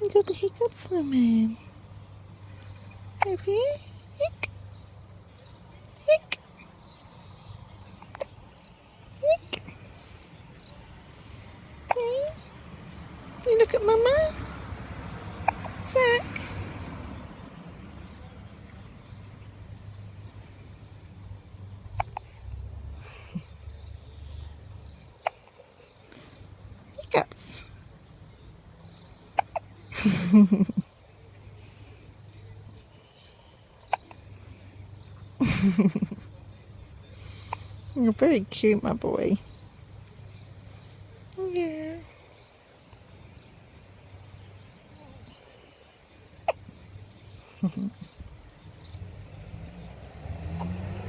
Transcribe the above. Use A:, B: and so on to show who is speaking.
A: You got the hiccups for me. Have you? Hick. Hick. Hick. Okay. You look at Mama. Zach. Hiccups. You're very cute, my boy. Yeah.